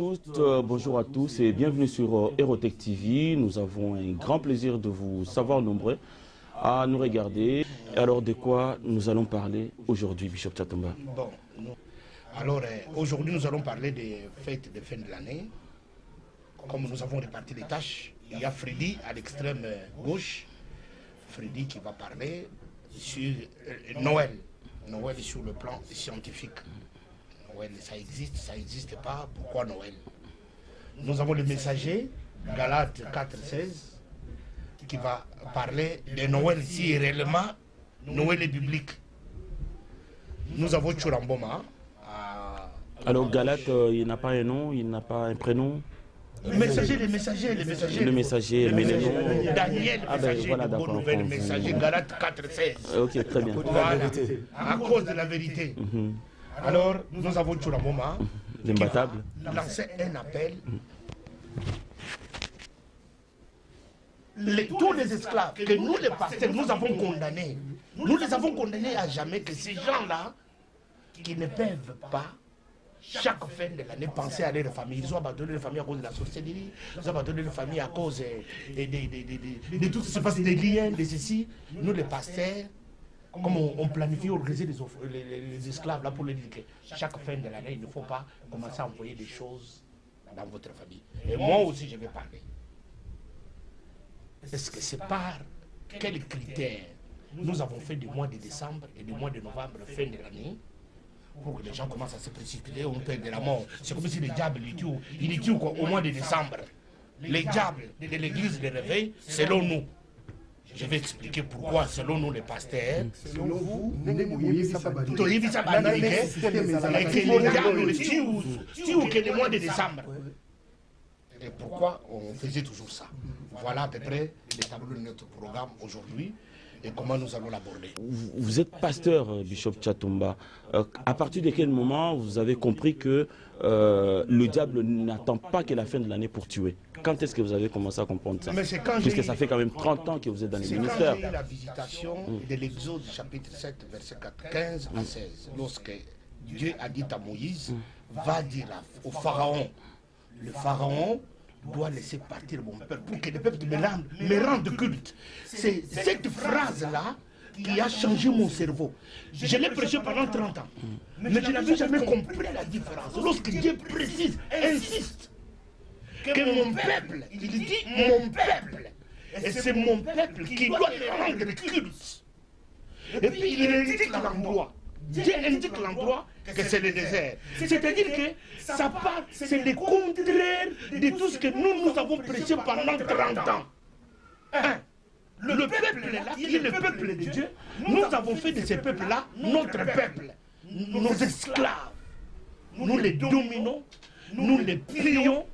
toutes, bonjour à tous et bienvenue sur Hérotech TV. Nous avons un grand plaisir de vous savoir nombreux à nous regarder. Alors de quoi nous allons parler aujourd'hui, Bishop Chatumba? Bon, alors aujourd'hui nous allons parler des fêtes de fin de l'année. Comme nous avons réparti les tâches, il y a Freddy à l'extrême gauche. Freddy qui va parler sur Noël. Noël sur le plan scientifique. Noël, ça n'existe pas. Pourquoi Noël? Nous avons le messager, Galates 4,16, qui va parler de Noël si réellement Noël est biblique. Nous avons Churamboma. Alors Galates, il n'a pas un nom, il n'a pas un prénom? Le messager, mais les noms. Daniel, le messager, voilà, de bonne nouvelle, messager, Galates 4,16. Ok, très bien. Voilà, à cause de la vérité. Alors, nous avons Churamboma L'imbattable. lancé un appel. Tous les esclaves que nous, les pasteurs, nous avons condamnés, nous les avons condamnés à jamais, que ces gens-là, qui ne peuvent pas, chaque fin de l'année, penser à leur famille. Ils ont abandonné leur famille à cause de la sorcellerie, ils ont abandonné leur famille à cause de tout ce qui se passe, des liens, de ceci. Nous, les pasteurs, comme on planifie organiser les esclaves là pour leur dire que chaque fin de l'année, il ne faut pas commencer à envoyer des choses dans votre famille. Et moi aussi, je vais parler. Est-ce que c'est par quels critères nous avons fait du mois de décembre et du mois de novembre, fin de l'année, pour que les gens commencent à se précipiter, on perd de la mort. C'est comme si les diables, ils tuent au mois de décembre. Les diables de l'église de réveil, selon nous. Je vais expliquer pourquoi, selon nous les pasteurs. Selon vous, que les diables les tuent que le mois de décembre. Et pourquoi on faisait toujours ça? Voilà à peu près le tableau de notre programme aujourd'hui et comment nous allons l'aborder. Vous êtes pasteur, Bishop Chatumba. À partir de quel moment vous avez compris que le diable n'attend pas que la fin de l'année pour tuer? Quand est-ce que vous avez commencé à comprendre ça? Puisque ça fait quand même 30 ans que vous êtes dans le ministère. C'est quand j'ai eu la visitation de l'Exode chapitre 7, verset 15 à 16. Lorsque Dieu a dit à Moïse, va dire au Pharaon, le Pharaon doit laisser partir mon peuple pour que le peuple me rende culte. C'est cette phrase-là qui a changé mon cerveau. Je l'ai prêché pendant 30 ans, mais je n'avais jamais compris la différence. Lorsque Dieu précise, insiste, que mon peuple, il dit mon peuple, et c'est mon peuple qui doit me rendre culte. Et puis il indique l'endroit. Dieu indique l'endroit que c'est le désert. C'est-à-dire que ça part, c'est le contraire de tout ce que nous avons prêché pendant 30 ans. Le peuple là, qui est le peuple de Dieu, nous avons fait de ce peuple-là notre peuple, nos esclaves. Nous les dominons, nous les pillons,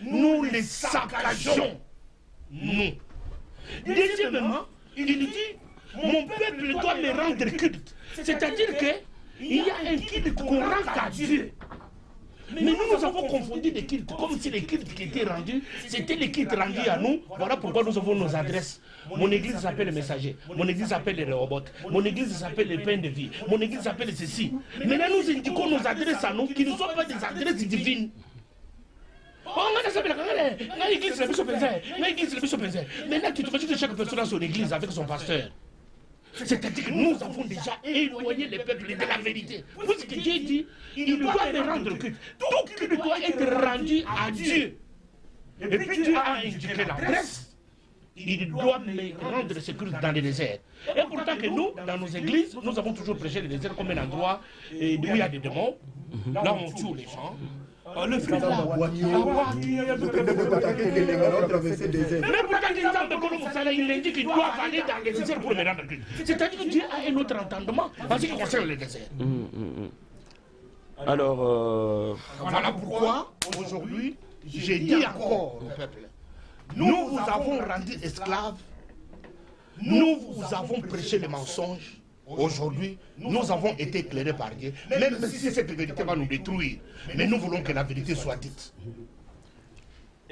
nous les saccageons. Nous. Deuxièmement, il dit, mon peuple doit me rendre culte. C'est-à-dire qu'il y a un culte qu'on rend à Dieu. Mais nous avons confondu des cultes, comme si les cultes qui étaient rendus, c'était les cultes rendus à nous. Voilà pourquoi nous avons nos adresses. Mon église s'appelle le messager, mon église s'appelle les robots, mon église s'appelle les pains de vie, mon église s'appelle ceci. Maintenant nous indiquons nos adresses à nous qui ne sont pas des adresses divines. Maintenant tu te fais que chaque personne a son église avec son pasteur. C'est-à-dire que nous avons déjà éloigné les peuples de la vérité. Puisque Dieu dit, il doit me rendre culte. Tout culte doit être rendu à Dieu. Et puis Dieu a indiqué l'adresse. Il doit me rendre ce culte dans le désert. Et pourtant que nous, dans nos églises, nous avons toujours prêché le désert comme un endroit où il y a des démons. Là on tue les gens. Le fruit là, il indique qu'ils doivent aller dans les déserts pour me rendre culte. C'est-à-dire que Dieu a un autre entendement en ce qui concerne les déserts. Alors, voilà pourquoi aujourd'hui, j'ai dit encore au peuple, nous vous avons rendu esclaves, nous vous avons prêché le mensonge. Aujourd'hui, nous avons été éclairés par Dieu, même si cette vérité va nous détruire. Mais nous voulons que la vérité soit dite.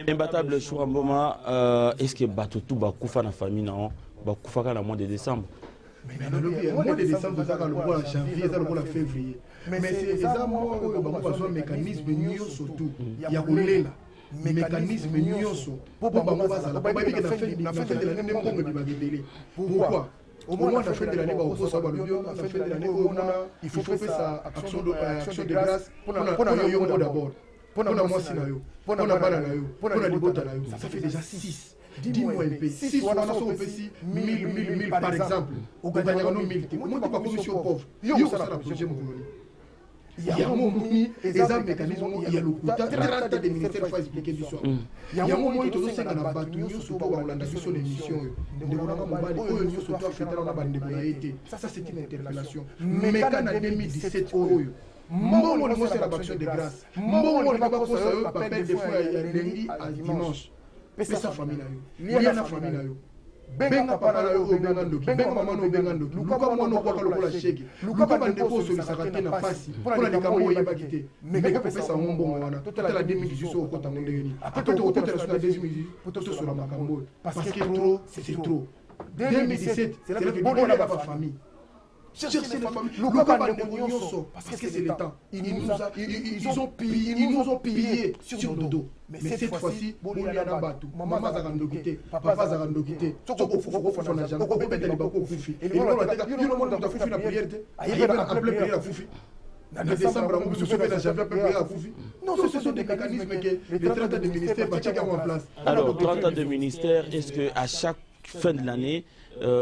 Imbattable Churamboma, est-ce que Batotou Bakoufa na famille non Bakoufa na mois de décembre? Mais le mois de décembre, ça le mois de janvier, ça le mois de février. mais c'est ça moi besoin mécanisme nyonso tout ya kolela mécanisme nyonso pour bango bazala ba bi na fin de l'année mbongo bi babebele pourquoi au moins la fin de l'année bakokosa balobi la fin de l'année il faut faire sa action de grâce pour yo d'abord pour mwasi na yo pour bana na yo pour libota na yo ça fait déjà 6 dis-moi un peu, 6 on a fait 1000 par exemple, au Gagnon 1000, on n'a pas commission pauvre. Il y a un projet Mokolo. Il y a un moment, il y a un mécanisme, il y a le quota, 30 des ministères, il faut expliquer du soir. Il y a un moment, il y a un battu, surtout quand on a sur l'émission. Ça, c'est une interpellation. Mais quand en 2017, Mbongo le c'est la action de grâce. Mbongo le pas pour ça, pas des fois lundi à dimanche. Pesa famille na yo. Liana famille na yo. Benga papa na yo benga ndoki. Benga mama no benga ndoki. Luka mwana kwa lokola shege. Luka bande ko so bisakate na pasi. Pona likambo yeba kite. Meka pesa mbongo wana. Tota la 2018 so ko tango ndeni. Après to ko tera sur 2018 poto sur la makambo. Parce que trop c'est trop. 2017 c'est la bonne na pas famille. Chercher les familles, parce que c'est l'État. Ils nous ont pillé sur le dos. Mais cette fois-ci, maman va randogiter, papa va randogiter. Non, ce sont des mécanismes que les 30 de ministères vont en place. Alors, 30 de ministères, est-ce qu'à chaque fin de l'année,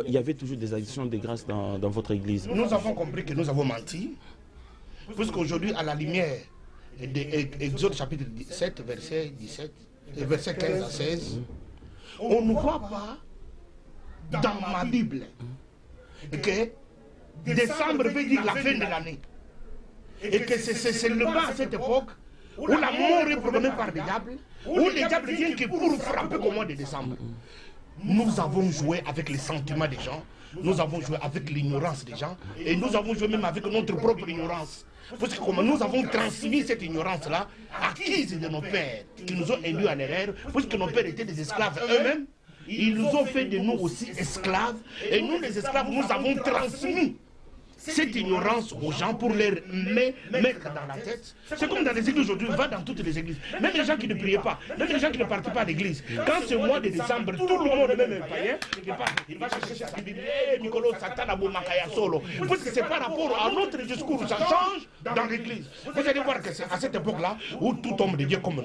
il y avait toujours des actions de grâce dans votre église? Nous avons compris que nous avons menti, puisqu'aujourd'hui, à la lumière d'Exode chapitre 7, verset 17, verset 15 à 16, on ne voit pas dans ma Bible que décembre veut dire la fin de l'année. Et que c'est seulement à cette époque où la mort est programmée par le diable, où le diable vient que pour frapper au mois de décembre. Nous avons joué avec les sentiments des gens, nous avons joué avec l'ignorance des gens, et nous avons joué même avec notre propre ignorance. Parce que comme nous avons transmis cette ignorance-là, acquise de nos pères, qui nous ont induits à l'erreur, puisque nos pères étaient des esclaves eux-mêmes, ils nous ont fait de nous aussi esclaves, et nous les esclaves, nous avons transmis cette ignorance aux gens pour les mettre dans la tête. C'est comme dans les églises aujourd'hui, va dans toutes les églises. Même les gens qui ne priaient pas, même les gens qui ne partent pas à l'église. Quand c'est le mois de décembre, tout le monde, même un païen, il va chercher sa Bible. Nicolas, Satan, Abou Makaya Solo. Parce que c'est par rapport à notre discours, ça change dans l'église. Vous allez voir que c'est à cette époque-là où tout homme de Dieu comme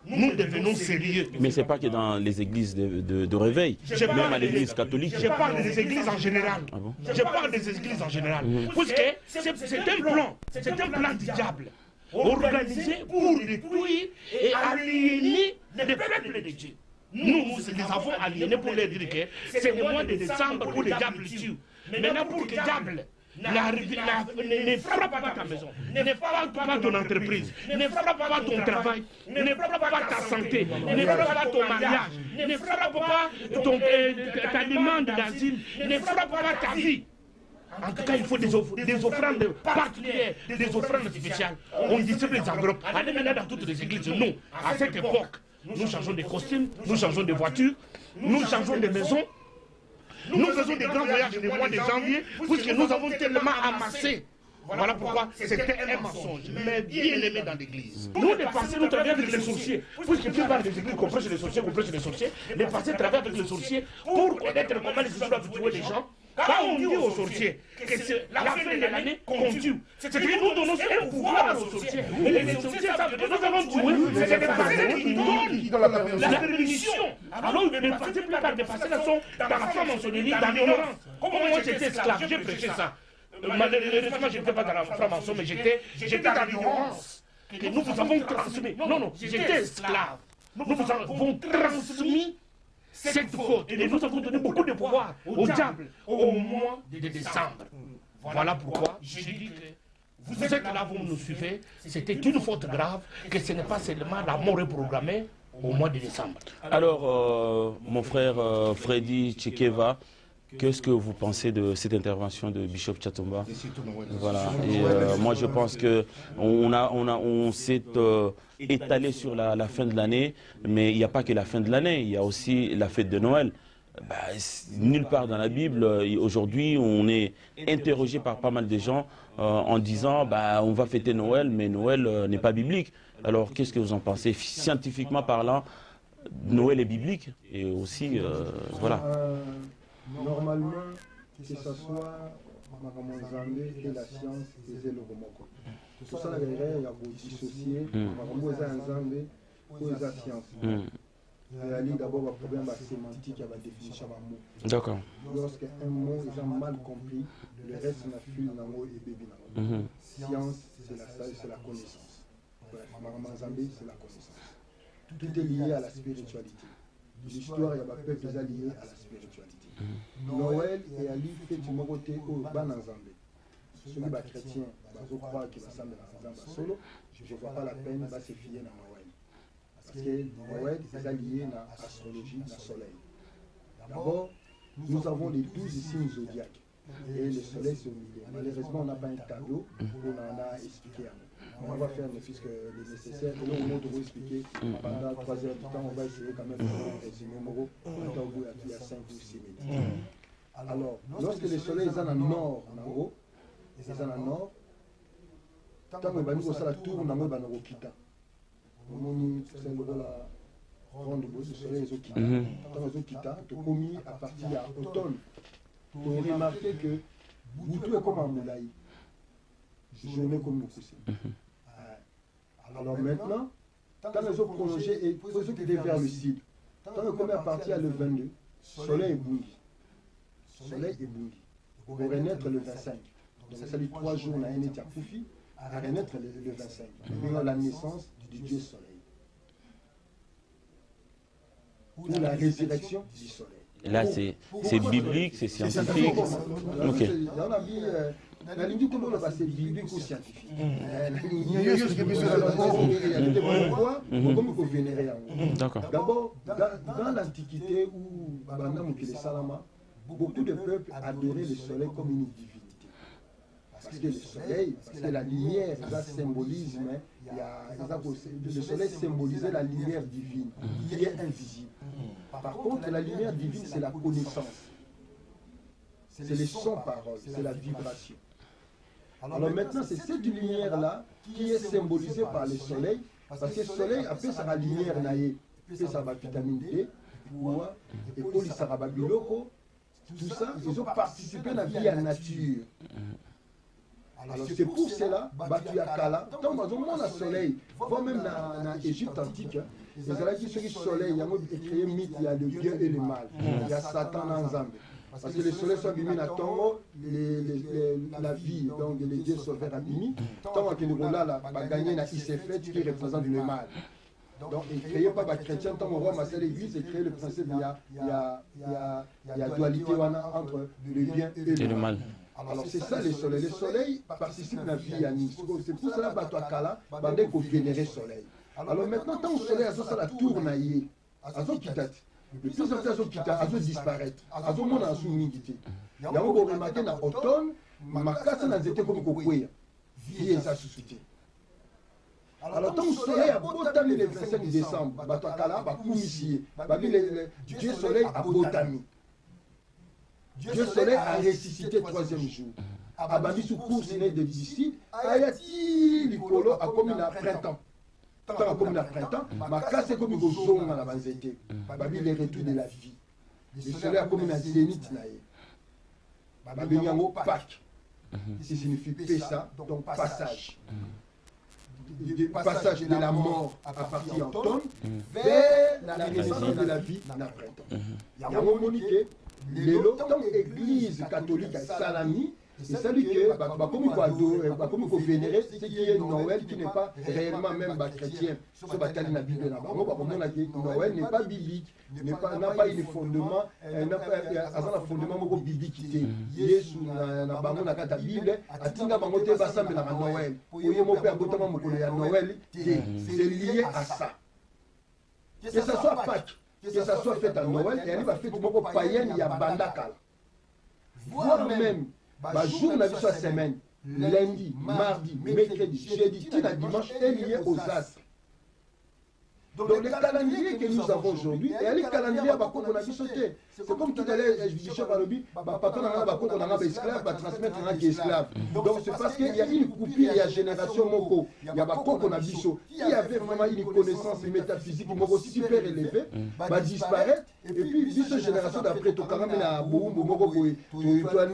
nous devenons sérieux. Mais ce n'est pas que dans les églises de réveil, même à l'église catholique. Je parle des églises en général. Ah bon? Je parle des églises en général. Parce que c'est un plan du diable, organisé pour détruire et aliéner les peuples de Dieu. Nous les avons aliénés pour leur dire que c'est le mois de décembre où le diable tue. Maintenant, pour que le diable ne frappe pas ta maison, ne frappe pas ton entreprise, ne frappe pas ton travail, ne frappe pas ta santé, ne frappe pas ton mariage, ne frappe pas ta demande d'asile, ne frappe pas ta vie. En tout cas, il faut des offrandes particulières, des offrandes spéciales. On distribue les enveloppes. Allez maintenant dans toutes les églises. Nous, à cette époque, nous changeons de costumes, nous changeons de voitures, nous changeons de maisons. Nous faisons des grands voyages le mois de janvier, puisque nous avons tellement amassé. Voilà pourquoi c'était un mensonge, mais bien aimé dans l'église. Nous, les passés, nous travaillons avec les sorciers. Puisque tu parles des églises qu'on prêche les sorciers, les passés travaillent avec les sorciers pour connaître comment les sorciers doivent tuer les gens. Quand on dit aux sorciers que c'est la fin de l'année qu'on tue, c'est que nous donnons un pouvoir aux sorciers. Et les sorciers savent que nous avons tué, c'est les passés qui donnent la permission. Alors les passés, plus tard, les passés sont dans la franc-maçonnerie, dans l'ignorance. Comme moi j'étais esclave, j'ai prêché ça. Malheureusement, je n'étais pas dans la franc-maçon, mais j'étais dans l'ignorance que nous vous avons transmis. Non, j'étais esclave. Nous vous avons transmis cette faute. Et nous avons donné beaucoup de pouvoir au diable au mois de décembre. Voilà pourquoi je dis que vous êtes là, vous nous suivez. C'était une faute grave, que ce n'est pas seulement la mort reprogrammée au mois de décembre. Alors, mon frère Freddy Tchekeva, qu'est-ce que vous pensez de cette intervention de Bishop Tchatumba? Voilà. Et moi, je pense qu'on s'est étalé sur la fin de l'année, mais il n'y a pas que la fin de l'année, il y a aussi la fête de Noël. nulle part dans la Bible, aujourd'hui, on est interrogé par pas mal de gens en disant on va fêter Noël, mais Noël n'est pas biblique. Alors, qu'est-ce que vous en pensez? Scientifiquement parlant, Noël est biblique et aussi, voilà. Normalement, que ce soit Makamazambe et la science et le Romoko. Tout ça, il y a dissocier Makamazambe ou la science. Il y a d'abord un problème sémantique et la définition d'un mot. D'accord. Lorsqu'un mot est mal compris, le reste n'a plus d'un mot et bébé. Science, c'est la connaissance. Makamazambe, c'est la connaissance. Tout est lié à la spiritualité. L'histoire, il y a un peuple lié à la spiritualité. Noël et Ali fait du côté au Banazambe. Ceux qui sont chrétiens, ils croient qu'ils sont solo. Je ne vois pas la peine de se fier à Noël. Parce que Noël est lié à l'astrologie, à soleil. D'abord, nous avons les 12 signes zodiaques. Et le soleil se milieu. Malheureusement, on n'a pas un tableau où on en a expliqué. On va faire le plus que le nécessaire. Et là, on va vous expliquer pendant 3 heures du temps. On va essayer quand même de faire un résumé. Il y a 5 ou 6 minutes. Alors, lorsque le soleil est en nord, en haut, ils sont en nord, tant que nous avons la tour, nous avons la kita. Nous avons la ronde du soleil, nous avons la kita. Nous avons mis à partir de l'automne. Vous remarquez que Boutou est comme un moulaï. Je n'ai comme nous poussé. Alors maintenant, quand nous avons prolongé et pour ceux qui étaient vers le sud, quand nous avons à partir à le 22, soleil est bungi. Soleil est bungi. Pour renaître le 25. Donc ça dit 3 jours, on a un état poufi à renaître le 25. Nous la naissance du Dieu soleil. Ou la résurrection du soleil. Là, c'est biblique, c'est scientifique. Ok. On a mis la ligne tout le monde c'est biblique ou scientifique. D'accord. D'abord, dans l'Antiquité où beaucoup de peuples adoraient le soleil comme une divinité. Parce que le soleil, parce que la lumière, ça symbolise, le soleil symbolisait la lumière divine, qui est invisible. Par contre, la lumière divine, c'est la connaissance. C'est les sons-paroles, c'est la vibration. Alors maintenant, c'est cette lumière-là qui est symbolisée par le soleil, parce que le soleil, après, ça va la lumière, après, ça va la vitamine D, et pour les sarababiloko, tout ça, ils ont participé à la vie à la nature. Alors c'est pour cela, tu as Kala, tant que on a le soleil, voire même dans l'Égypte antique, les Arabies qui sont le soleil, il y a créé un mythe, il y a le bien et le mal, il y a Satan dans Zambé. Parce que le soleil soit abîmé à Tongo, la vie, donc les dieux sont vers abîmés, tant que nous là, gagner dans Isefet qui représente le mal. Donc il ne créait pas les chrétiens, tant qu'on voit Marcel l'Église, il crée le principe, il y a dualité entre le bien et le mal. Alors c'est ça le soleil. Le soleil participe à la vie à nous. C'est pour cela que tu as Kala, il faut vénérer le soleil. Alors maintenant, tant que le soleil a la tourne, il a le plus en plus il a disparaître. Il a monde en sous-humidité. Il y a un remarqué dans l'automne, ma casse n'a été comme Kokoya. Vie est sa sous-souté. Alors tant que le soleil a botami le 25 décembre, tu as Kala, Dieu soleil a botami. Dieu soleil a ressuscité le 3e jour. Abami sous course de visite, Ayati Likolo a commis un printemps. Tant comme le printemps, ma casse est comme une zone à la banzété. Babi les retours de la vie. Le soleil a comme un zénith. Babi yango Pâques. Qui signifie Pessa, donc passage. Passage de la mort à partir en tonne vers la renaissance de la vie dans le printemps. Yango Monique. Tant l'église catholique à Salami, c'est celui que comme il faut vénérer ce qui est Noël, qui n'est pas réellement même chrétien. Ce qui est dans la Bible, Noël n'est pas biblique, n'a pas un fondement, un fondement biblique. Yesu n'a pas la Bible, atinga bango te basambe na Noël. Pour y moper abotama mokolo ya Noël, c'est lié à ça. Que ce soit Pâques, que ça soit fait à Noël, et elle va faire beaucoup païenne, il y a Bandakal. Voire même, jour de la semaine, lundi, mardi, mercredi, jeudi, dimanche, est lié aux astres. Donc le calendrier que nous avons aujourd'hui, et le calendrier qu'on a sauté. C'est comme tout à l'heure, Bishop Alobi, papa on a esclave, transmettre un esclave. Donc c'est parce qu'il y a une coupure, il y a génération moko, il y a qu'on a biso, qui avait vraiment une connaissance métaphysique, moko super élevée, va disparaître. Et puis biso génération d'après, tu as même la boum, moko boy, tu as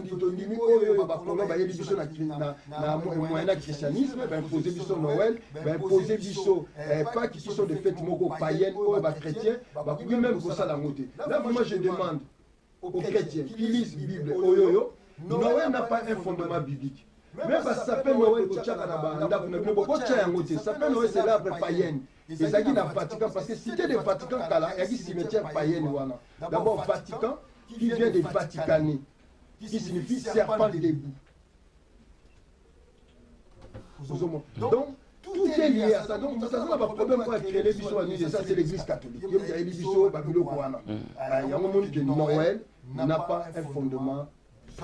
dit na moyen christianisme, imposer biso Noël, imposer biso pas qui sont des fêtes païennes ou chrétiens, même pour ça la montée. Là, moi je demande aux chrétiens qui lisent la Bible, Noël n'a pas un fondement biblique. Même ça s'appelle Noël, ça s'appelle Noël, c'est l'arbre païen. Et ça qui est dans le Vatican, parce que cité de Vatican, il y a des cimetières païennes. D'abord, Vatican, qui vient des Vaticanés, qui signifie serpent debout. Donc, tout est lié à ça. Donc, ça n'a pas de problème pour créer les bisous à nous. Ça, c'est l'église catholique. Il y a des bisous à Noël n'a pas un fondement,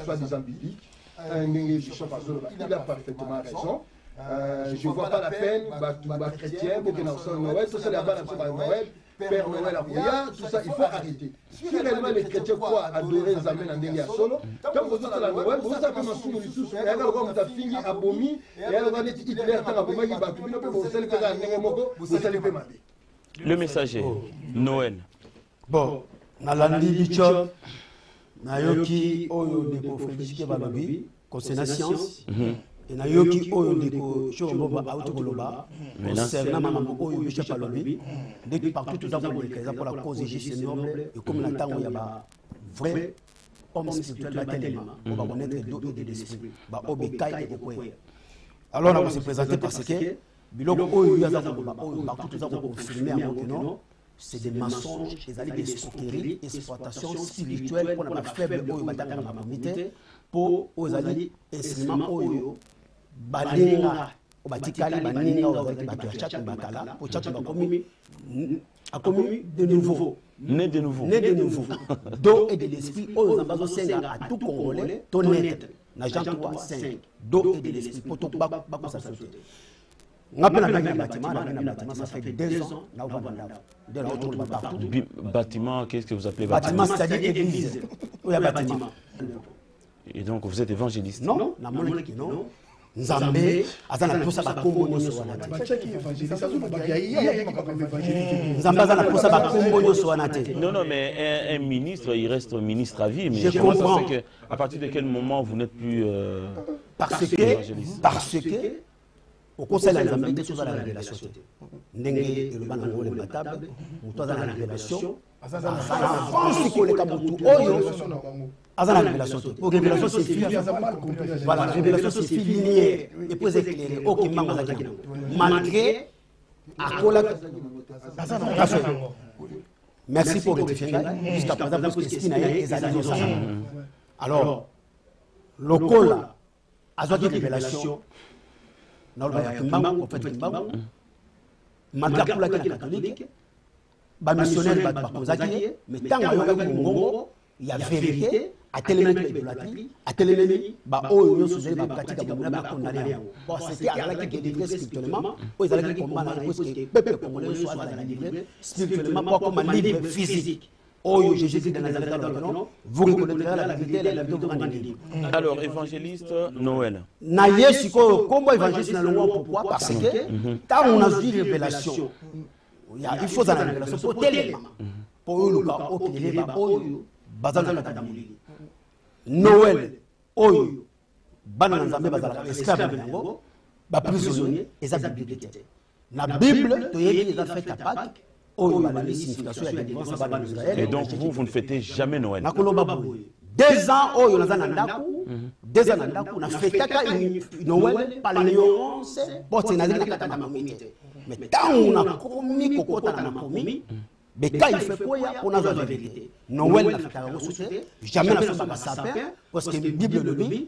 soi-disant biblique. Il a parfaitement raison. Je ne vois pas la peine, les chrétiens, Noël, tout ça, Noël, Père Noël, tout ça, il faut arrêter. Si réellement les chrétiens croient adorer les amènes en Ndenge Solo, quand vous êtes à la Noël, vous savez comment sous et alors quand vous avez fini à Bomi, et alors quand Hitler est à Bomi, vous allez faire le messager, Noël. Bon, Nalandi Bishop, Nayoki, Oyo, Deko, Frédéric Balobi, concernant la science. Et Nayoki Oyo Deko, Chomboba, Autokoloba, concernant Maman Oyo Bishop Balobi, dès que partout tout à l'heure, pour la cause juste noble, et comme l'attend, il y a vrai homme spirituel, on va connaître d'autres de l'esprit, Obekai et Okoye. Alors, on va se présenter parce que, Biloko Oyo partout tout à l'heure, confirmé à mon c'est des mensonges, des escroqueries, exploitation spirituelle pour la faible Oyo Batanga dans la communauté, pour aux alliés instruments Oyo, Balinga, au Batikali, Baninga, au Bakiachak, Bakala, au Tchak, a commis de nouveau. Né de nouveau. Né de nouveau. D'eau et de l'esprit, aux ambassades à tout Congolais, honnête. N'agent 3, 5. D'eau et de l'esprit, pour tout bas, ça saute. On appelle un bâtiment, ça fait 2 ans, là où on va partout. Bâtiment, qu'est-ce que vous appelez bâtiment? Bâtiment, c'est-à-dire église. Oui, bâtiment. Et donc vous êtes évangéliste? Non, non. Nzambe, azana posa bakombo nyonso wana te. Non, mais un ministre, il reste ministre à vie. Mais je comprends. À partir de quel moment vous n'êtes plus parce que au conseil de Nzambe, des choses à la révélation. Ndenge et le ban ngole matable, muto za la révélation. Azana avance ko le kabutu oyo. Azana révélation. Pour révélation c'est fini. Voilà, révélation c'est fini linéaire et pour éclairer aucun manque à dire. Malgré à cola azana. Merci pour le défendre jusqu'à présent parce que ce qui n'a rien exaltation. Alors le cola azwa de révélation. Malgré la catholique, les missionnaires mais tant il y a vérité, à tel élément de l'idolâtrie, à tel élément, c'était à la qui est délivré spirituellement, ils allaient combattre le peuple congolais soit délivré spirituellement, pas comme un livre physique. Oh, Jésus de Nazareth, vous reconnaîtrez la vérité, la vérité vous rendra libre. Alors, évangéliste Noël. Naïe, comment évangéliste pourquoi? Parce que quand on a vu révélation, il faut la révélation pour tel élément. Pour eux, le cas, au Kéléba, Oyo, Bazan la Kadamuli. Noël, Oyo, Banan Zambé, Bazan, esclave de Nango, prisonnier, et ça, la Bible. La Bible, tu es les affaires capables. Et donc vous ne fêtez jamais Noël? 2 ans, on a fêté Noël par l'ignorance. Mais tant on a commis, mais quand il fait quoi, on a la vérité. Noël, jamais la fête sapin, parce que la Bible le dit.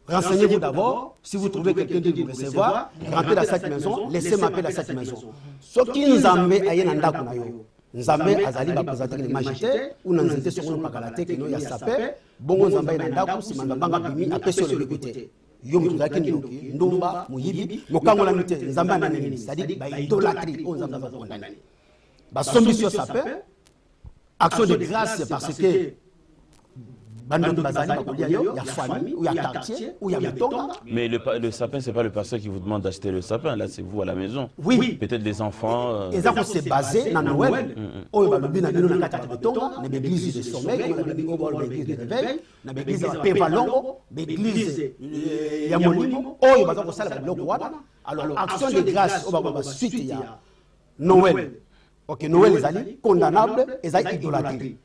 Renseignez-vous d'abord, si vous trouvez quelqu'un de vous recevoir, rentrez dans cette maison, laissez m'appeler dans cette maison. Ce qui nous amène à Yenanda Kunayo, nous amène à Zali Bakozati les magitaires, ou nous étions sur le Pagalate, qui nous a sapé, bon, nous amène à Nanda, si Mangabanga Bimi, après sur le côté. Yom Tuzaki Ndomba, Mouyibi, Mokangola Mute, nous amène à Nini, c'est-à-dire, idolâtrie, on nous a condamné. basombi sur sapin action de grâce parce que Bandon Bazali, il y a famille, ou il y a quartier, ou il y a Metonga. Mais le sapin, ce n'est pas le pasteur qui vous demande d'acheter le sapin, là c'est vous à la maison. Oui. Peut-être les enfants. Et ça, c'est basé dans Noël. Oh, il y a une Metonga, l'église de sommeil, l'église de réveil, l'église de Pévalongo, l'église de Yamolimo, oh, il y a une salle de l'Okwada. Alors, action de grâce, suite, il y a Noël. Ok, Noël, les alliés, condamnables, et ça, idolâtrie.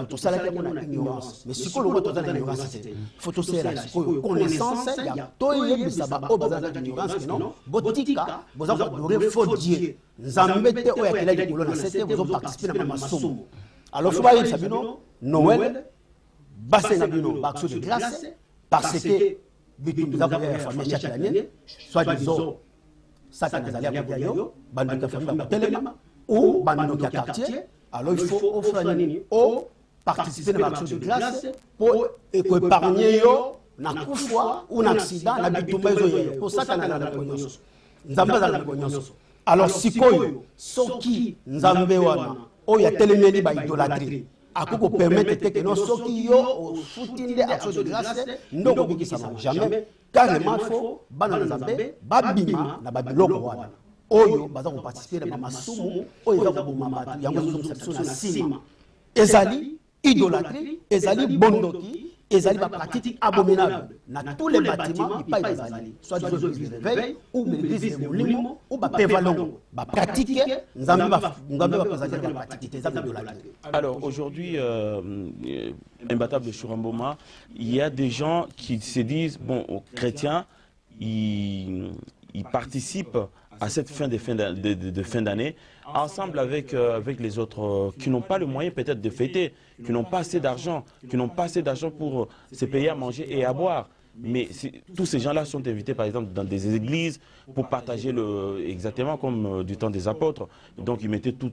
Tout ça, c'est une ignorance. Mais si vous avez une ignorance, il faut tout ça, une connaissance, il y a tout le monde qui ignorance, non, botika, vous avez adoré faux Dieu. Vous avez mis au yakela de Colonne, vous avez participé à ma somme. Alors, il faut voir, Sabino, Noël, bassin Nabino, action de grâce, parce que vous avez la famille chaque année, soit disons, ça, c'est un allié à Yayo, Bandika famille à Telema, ou Bandika quartier. Alors il faut offrir participer à l'action de grâce pour épargner na kufa ou un accident na bitumba ezo pour ça kana na konyoso nzamba za konyoso. Alors sikoyo soki nzambe wana o ya telemeli ba idolâtrie akoko permettre que no soki yo futinde action de grâce ndoko bikisa jamais carrément faux bana nzambe babima na babiloko wana oyo baza ko participer na masumu oyo za ko bomba batu yango zo na sima ezali idolâtrie ezali bondoki ezali ba pratique abominable na tous les bâtiments pas ezali soit des églises de veille ou l'église de Molimo ou ba Pévalongo ba pratique nzambe ba présenter la pratique des actes d'idolâtrie. Alors aujourd'hui imbattable Churamboma, il y a des gens qui se disent bon, aux chrétiens ils participent à cette fin de fin d'année, ensemble avec les autres qui n'ont pas le moyen peut-être de fêter, qui n'ont pas assez d'argent, pour se payer à manger et à boire. Mais tous ces gens-là sont invités par exemple dans des églises pour partager exactement comme du temps des apôtres. Donc ils mettaient tout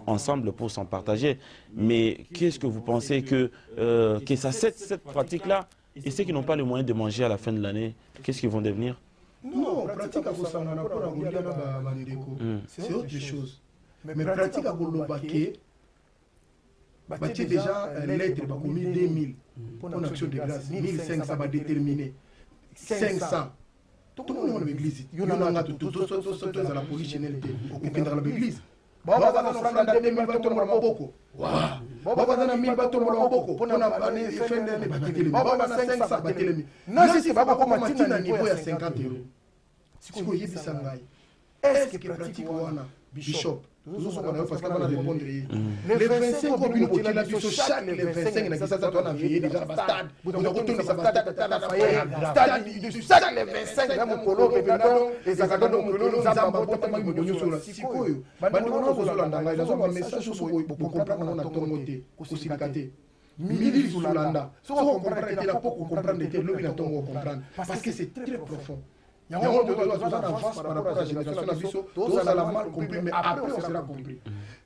ensemble pour s'en partager. Mais qu'est-ce que vous pensez que cette pratique-là, et ceux qui n'ont pas le moyen de manger à la fin de l'année, qu'est-ce qu'ils vont devenir? Non, pratique à Kosana, c'est autre chose. Mais pratique à Golobake, c'est déjà lettre, 2000 pour l'action de grâce, 1500 va déterminer, 500. Tout le monde dans l'église, il y en a tout dans la police chenelle, aucun dans l'église. Baba na franga de 2000 bato mo maboko. Wa. Baba na 1000 bato mo maboko. Pona bane defender ne bateli. Baba na 500 bateli. Na sisi baba ko matina niveau ya 50 €. Siko yebisa ngai. Est-ce que pratique wana bishop nous sommes parce qu'on a répondre les 25 communes qui la biso chaque les 25 na kisa za tona veiller déjà stade. Vous avez retourné sa stade stade du chaque les 25 na mokolo pe bidon les akadon mokolo nzamba bota mangi monyo sur la sikoyo. Bandi wana ko zolanda ngai nazo ba message so pour comprendre na tongo te ko silikate. Mili zulanda. So comprendre que la pour comprendre que lobi na tongo comprendre parce que c'est très profond. Il y a un moment de avance par rapport à la génération d'Abisso, tous à la mal compris, mais après on sera compris.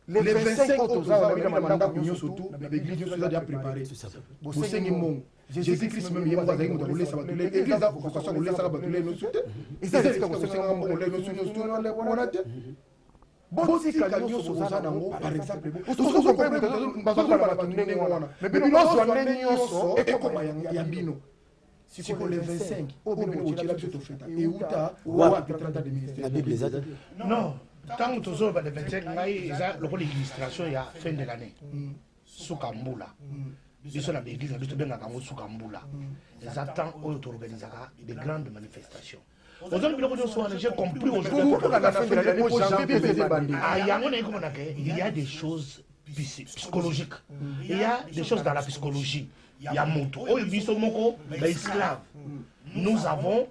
Les 25 autres ans, on a mandat pour surtout, l'église nous a déjà préparé. Vous savez, Jésus-Christ même, il y a des gens qui ont laissé l'église, a vocation à laisser nous soutenir. Et ça, c'est ce qu'on sait, nous soutenir. Bon, si quelqu'un par exemple, si c'est les 25, au bout de la biso fête. Et où t'as wapi 30 ans de ministère. Non, tant que tu as les 25, il y a l'illustration, il y a fin de l'année. Soukambula. Biso na l'église, biso benga kango Soukambula. Ils attendent où organisera des grandes manifestations. Aujourd'hui, j'ai compris aujourd'hui pour la fin de l'année, pour janvier, il y a des choses psychologiques. Il y a des choses dans la psychologie. Il y a Moto. Esclaves. Nous avons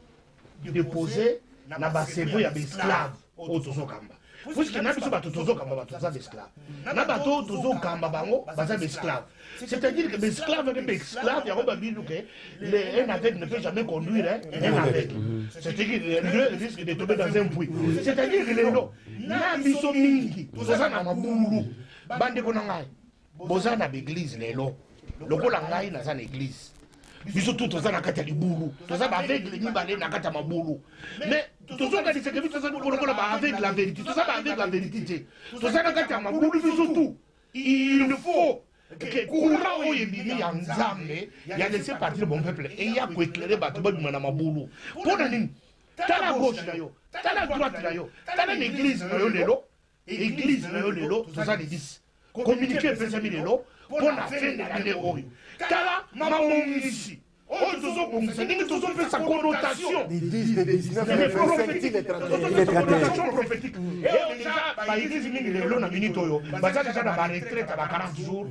déposé na basebo ya esclaves au Tozokamba. Puisque na biso bato Tozokamba bato za esclaves. Na bato Tozokamba bango baza esclaves. C'est-à-dire que l'esclave est esclave, il y a un aveugle ne peut jamais conduire un aveugle. C'est-à-dire qu'il risque de tomber dans un puits. C'est-à-dire que les gens, na biso mingi, boza na mabulu, bande konangai, boza na l'église les lots. Le golangai na l'église. biso tout toza na kati ya libulu toza baaveugle mibale na kati ya mabulu mais tozokanisa ke biso toza lokola baaveugle la vérité toza baaveugle la vérité te toza na kati ya mabulu biso tout il faut que courant oyo ebimi ya nzambe ya laisser partir bon peuple eya koéclairer bato babima na mabulu mpo na nini tala gauche na yo tala droite na yo tala na église na yo lelo église na yo lelo toza le 10 communiqué epesami lelo mpo na fin de l'année oyo tala mabongisi oyo tozobongisa ndenge tozopesa connotation prophétique eza baeglise mingi lelo na minute oyo baza deja na baretraite ya ba 40 jours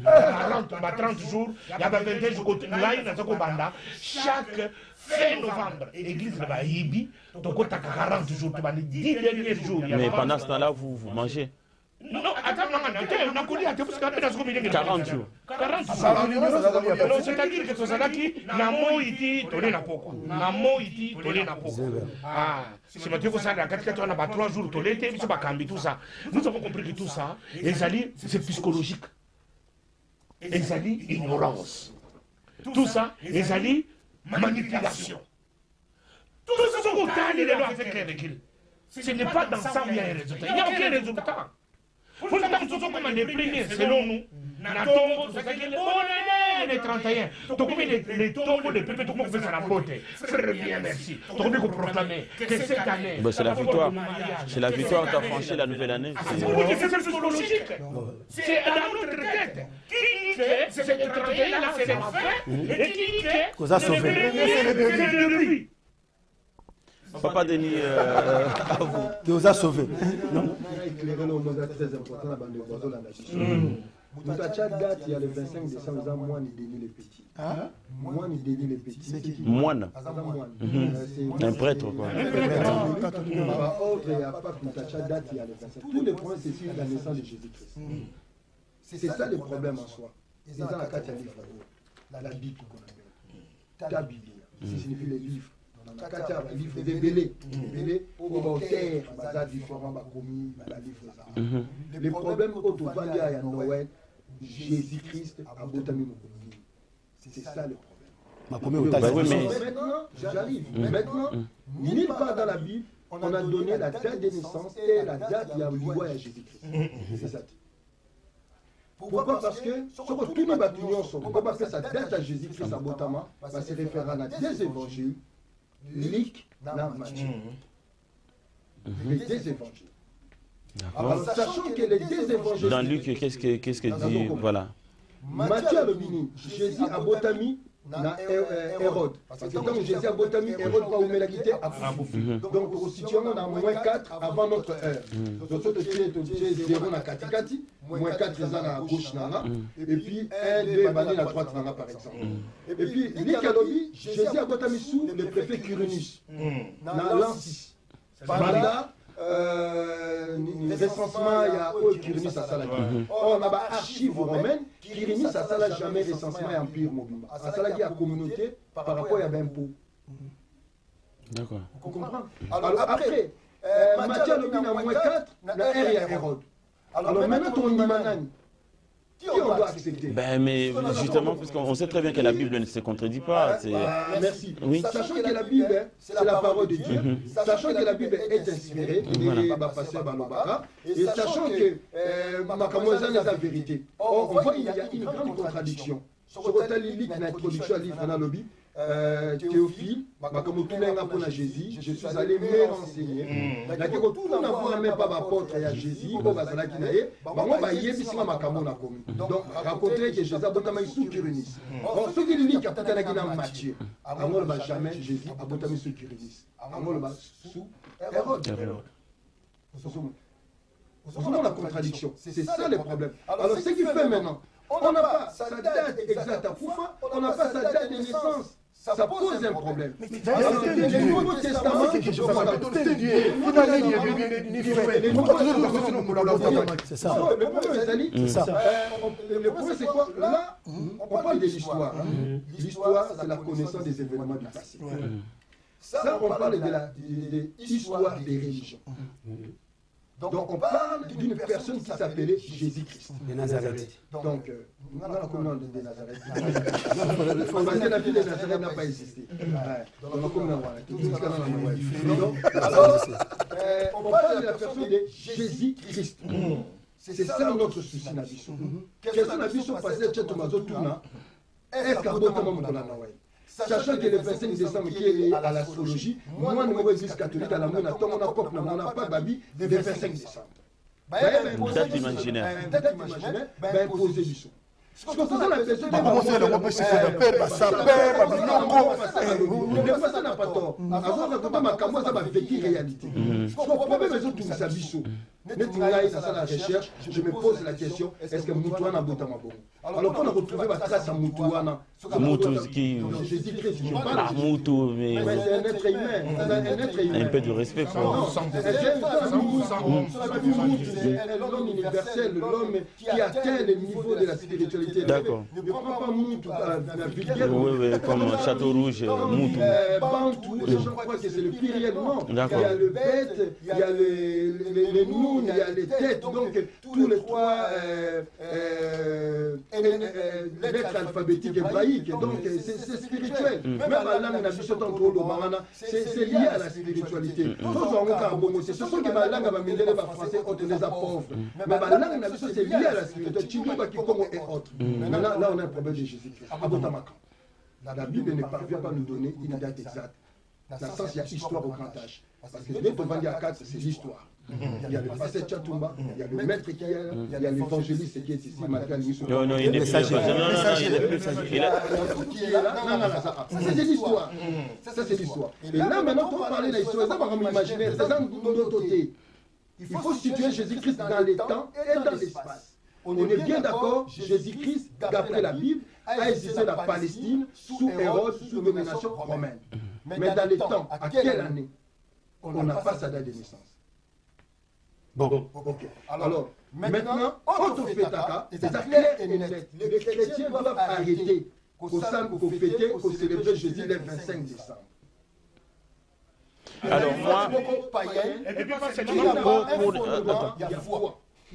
ba 30 jours ya ba 21 jours ngai naza kobanda chaque fin novembre église na bayibi tokotaka 40 jours tobandi 10 derniers jours. Mais pendant ce temps-là vous mangez? Non, attends, on a connu à 40 jours. 40 jours. C'est-à-dire que Tozalaki, Namo iti, tolé na poko. Namo iti, tolé na poko. Ah, c'est maintenant que ça, on a 3 jours, tolé, c'est pas cambi, tout ça. Nous avons compris que tout ça, c'est psychologique. Ignorance. Tout ça, manipulation. Tout ça, c'est autant les lois avec les recul. Ce n'est pas dans ça où il y a un résultat. Il n'y a aucun résultat. Vous savez que nous sommes comme les premiers, selon nous. Les 31. Donc, les tombes, les pépés, tout le monde fait ça la beauté. Frère bien, merci. Donc, on peut proclamer que cette année. C'est la victoire. C'est la victoire qui a franchi la nouvelle année. C'est psychologique. C'est dans notre tête. Qui fait cette 31 là, c'est la fin. Et qui fait qu'on a sauvé. C'est le début. Papa Denis, à vous. Tu nous as sauvés. Non. Éclairer le monde est très important dans la bande de oiseaux, la nation. Nous avons date, il y a le 25 décembre, nous avons moine et Denis les petits. Moine et Denis les petits. Moine. Un prêtre, quoi. Par ordre, il n'y a pas nous avons date, il y a le 25. Tous les points, c'est sur la naissance de Jésus-Christ. C'est ça le problème en soi. C'est dans la carte livre, la Bible qu'on appelle. Ta Bible, ça signifie les livres. Dans la carte livre, des bélés. Pour terre, bazar différents, commis, la livre. Les problèmes autour à Noël, Jésus-Christ a botami mon commis. C'est ça le problème. Maintenant, j'arrive. Maintenant, nulle part dans la Bible, on a donné la date de naissance et la date de l'envoi à Jésus-Christ. C'est ça. Pourquoi? Parce que tous les bâtiments sont, pourquoi pas faire sa date à Jésus-Christ à Botama, va se référer à des évangiles, Luc, Matthieu. Les deux évangiles. Alors, sachant que les deux évangiles. Dans Luc, qu'est-ce que dit? Voilà. Matthieu a le bini, Jésus a Botami, na Hérode. Parce que quand Jésus a Botami, Hérode va où la quitté à Foufi. Donc, au situation, on a moins 4 avant notre heure. Donc, tu es 0 na Katikati, moins 4 ans à gauche, et puis 1, 2, bané à droite, par exemple. Et puis, Likalobi, Jésus a Botami sous le préfet Quirinus, dans l'an 6. Pendant recensement, il y a Quirinus à Salaki. Or, on a des archives romaines, Quirinus à Salaki jamais recensement et empire mobile. À Salaki, il y a communauté par rapport à l'impôt. D'accord. Vous comprenez? Alors après, Matthieu le bin a moins 4, la R et Hérode. Alors maintenant, ton Imanani, qui on doit accepter? Ben, mais justement, puisqu'on sait très bien que la Bible ne se contredit pas. Merci. Oui. Sachant que la Bible, c'est la parole de Dieu, sachant que la Bible est inspirée, et sachant que Makamouzan est la vérité. Or, on voit qu'il y a une grande contradiction. Sur l'introduction à livre dans lobby, Théophile, comme tout le monde pour Jésus, je suis allé me renseigner. Tout le monde n'a même pas m'apporter à Jésus, on va s'en acquérir, on va y aller, donc raconter que Jésus a botamé sous Quirinus. Or, ceux qui lisent a peut-être dans Matthieu, on ne va jamais Jésus a botamé sous Quirinus. On va sous Hérode. Vous voyez la contradiction. C'est ça le problème. Alors, ce qu'il fait maintenant, on n'a pas sa date exacte à Foufa, on n'a pas sa date de naissance. Ça pose un problème. Alors, le Nouveau Testament, c'est ça. Le problème, c'est quoi? Là, on parle de l'histoire. L'histoire, c'est la connaissance des événements du passé. Ça, on parle de l'histoire des religions. Donc on parle d'une personne qui s'appelait Jésus-Christ. De Nazareth. Donc, on a la commune de Nazareth. Parce que la ville de Nazareth n'a pas existé. Donc, alors, on parle de la personne de Jésus-Christ. C'est ça notre souci. Quels sont les choses passées à Tchatomazo Touna? Est-ce qu'à Botamam Kolanawaï? Sachant que le 25 décembre qui est lié à l'astrologie, moi, je suis église catholique à la moune, on n'a pas babi le 25 décembre. Date imaginaire. Date imaginaire, poser du son. Ce qu'on faisait la personne, comment c'est le repêché, c'est le père, ça perd, le passé n'a pas tort. Avant, on a compté ma camoise à ma vécu réalité. Ce qu'on problème, c'est tout ça, bichot. La recherche, je me pose la question, est-ce que Moutouana a bouté ma bombe? Alors qu'on a retrouvé ma trace à Moutouana. Moutou qui... Jésus-Christ, je Ah, parle. Moutou, mais... C'est un être humain. Un peu de respect pour... L'homme universel, l'homme qui atteint le niveau de la spiritualité. D'accord. Ne prends pas Moutou, Oui, comme Château Rouge, Moutou. Bantou, je crois que c'est le pluriel, non. Il y D'accord. a le bête, il y a les noms, il y a les têtes, donc tous les trois lettres alphabétiques hébraïques, donc c'est spirituel. Même la langue c'est lié à la spiritualité. Ce sont que la langue va français, on les a pauvres. Mais la langue c'est lié à la spiritualité. Et autres. Là, on a un problème de Jésus-Christ. La Bible ne parvient pas à nous donner une date exacte. Dans le sens, il y a histoire au grand âge. Parce que les Tovandi 4, c'est l'histoire. Il y a le pasteur Tchatoumba, il y a le maître qui est là, il y a l'évangéliste qui est ici, Malgal Missou. Non, il n'est plus messager. C'est l'histoire. Ça, c'est l'histoire. Et là, maintenant, pour parler de l'histoire, ça va m'imaginer, c'est un autre côté. Il faut situer Jésus-Christ dans les temps et dans l'espace. On est bien d'accord, Jésus-Christ, d'après la Bible, a existé dans la Palestine sous Hérode, sous domination romaine. Mais dans les temps, à quelle année? On n'a pas sa date de naissance. Bon. Ok. Alors, maintenant, on fait taka, c'est clair et net. Les chrétiens doivent arrêter qu'au fêter, qu'au célébrer Jésus le 25 décembre. Alors moi,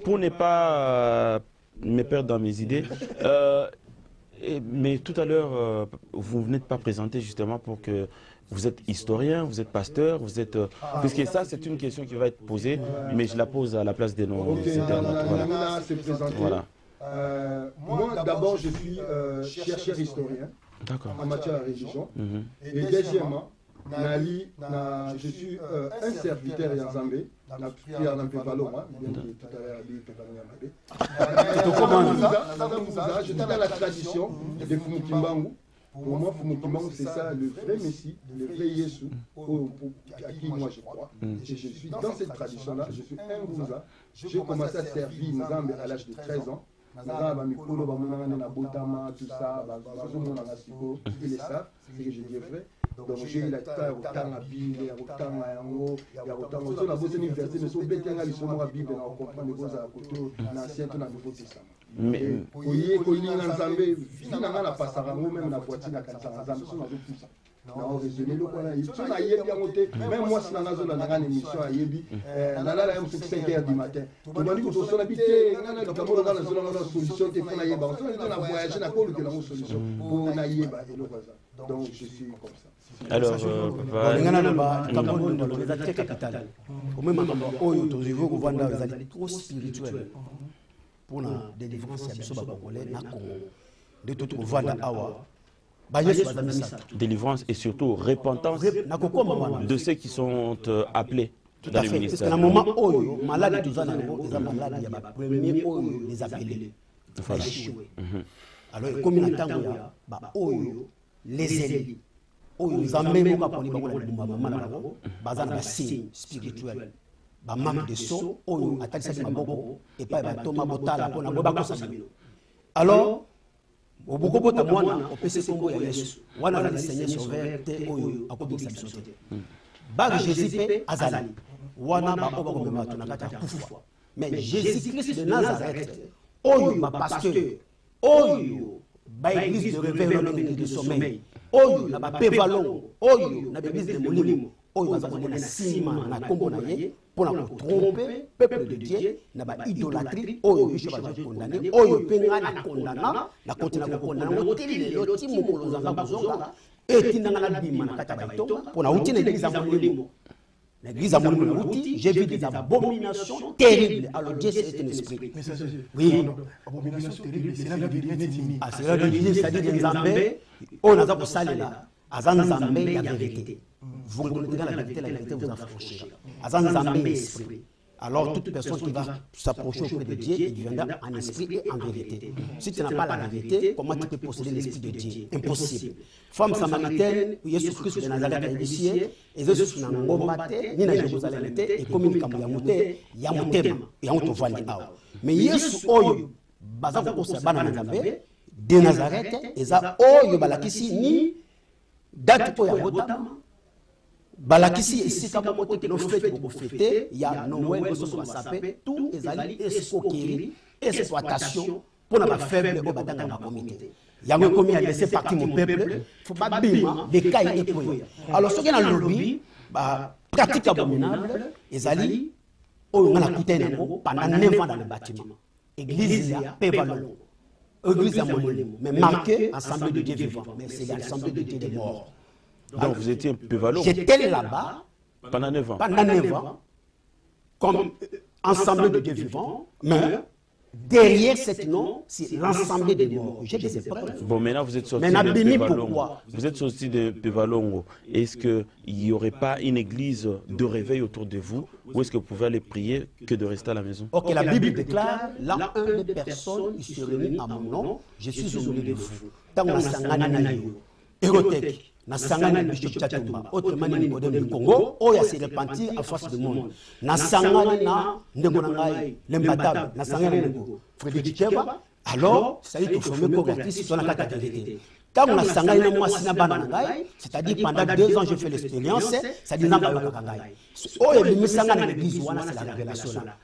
pour ne pas me perdre dans mes idées, mais tout à l'heure, vous venez de pas présenter justement pour que vous êtes historien, vous êtes pasteur, vous êtes... puisque ça, c'est une question qui va être posée, mais je la pose à la place de nos internautes. Voilà. Moi, d'abord, je suis chercheur historien en matière de religion. Et deuxièmement, je suis un serviteur en Zambé. Je suis dans la tradition de Fumukimbangu. Pour moi, Fumukimbangu, c'est ça, le vrai Messie, le vrai Yesu, à qui moi je crois. Et je suis dans cette tradition-là, je suis un Bouza. J'ai commencé à servir Nzambe à l'âge de 13 ans. Tout ça, ils le savent, c'est que je dis vrai. Donc j'ai eu la taille au temps à Bible, au temps à Yango, au temps à la bonne université, mais sur le bétain, ils sont à Bible, on comprend les choses à côté, l'ancien, tout dans le Nouveau Testament. Mais finalement, la passarango, même la voiture, la cansaranzambe, sont dans tout ça. Non, résumé, même moi, si on a une émission à Yebi, on a la 5h du matin. On m'a dit que on habité, on a une solution qui est pour Yeba. On a voyagé, on a pas eu une solution pour Yeba. Donc, je suis comme ça. Alors, trop spirituel pour la délivrance de tout délivrance et surtout repentance de ceux qui sont appelés dans le ministère. Parce qu'à un moment où malade tout ça, il y a premier les appelés. Alors comme il attend les élus, ils amènent un signe spirituel. Manque de sceau, alors, au bout de moi, on peut se combattre Yesu. On a le Seigneur sauveur, à côté de sa société. Bag Jésus Azali. Mais Jésus-Christ de Nazareth, ma pasteur, l'église de réveil, l'église de sommeil, na pévalon, na l'église de Molimo, na Sima, na Kombo na ye, pour tromper le peuple de Dieu, n'a pas idolâtrie, oh, je vais condamner, oh, je vais condamner, la continue à condamner, et tu n'as pas dit pour la routine l'église à mon l'église à mon j'ai vu des abominations terribles. Alors Dieu c'est un esprit. Oui. Abomination terrible, c'est la vérité. Ah, c'est la vérité, c'est-à-dire que Nzambé, on a pour ça là, Azan Nzambé, la vérité. Vous reconnaîtrez la vérité vous affranchira. Azan Nzambé, esprit. Alors toute personne qui va s'approcher auprès de Dieu, il viendra en esprit et en vérité. Si tu n'as pas la vérité, comment tu peux posséder l'esprit de Dieu? Impossible. Femme samaritaine, Jésus Christ de Nazareth a initié, et Jésus n'a pas ni na Jérusalem et communique à Mouyamoute, Yamutema, Yamutovani Ao. Mais Jésus Oyo, Bazako Kosabana Nazareth, de Nazareth, et ça Oyo Balakisi ni date Oyabotama. Balakisi ici quand on te fait pour fêter, il y a Noël qui sont sapés, tout les alliés escroquerie, exploitation pour la faible au badanga ma comité. Il y a un commis à laisser partir mon peuple, faut pas bima des cas et pour. Alors ce qui est dans le lobby, pratique abominable, les alliés on a coûté pendant 9 ans dans le bâtiment. Église à Pévalon. Église à Molimo, mais marqué Assemblée de Dieu vivant, mais c'est l'Assemblée de Dieu des morts. Donc vous étiez un peu valoureux. J'étais là-bas pendant 9 ans. Pendant 9 ans, comme ensemble de Dieu vivant, mais derrière cet nom, c'est l'ensemble des morts. J'ai des épreuves. Bon, maintenant vous êtes sorti de Pévalongo. Vous êtes sorti de Pévalongo. Est-ce qu'il n'y aurait pas une église de réveil autour de vous, ou est-ce que vous pouvez aller prier que de rester à la maison? Ok, la Bible déclare, là, un des personnes qui se réunit à mon nom, je suis au milieu de vous. Tant on a Érotech. Na sangana Bishop Chatumba, autrement Nicodème du Congo, Oya s'est repenti à face du monde. Na sangana na Ndegonangai, l'imbattable, na sangana Nego, Frédéric Cheva, alors, ça y est, il faut me convertir sur la vérité. Quand on a sangana moi Sinabanangai, c'est-à-dire pendant 2 ans, j'ai fait l'expérience, ça dit Namba Yokangai. Oya Bimi Sangana l'église, c'est la révélation là.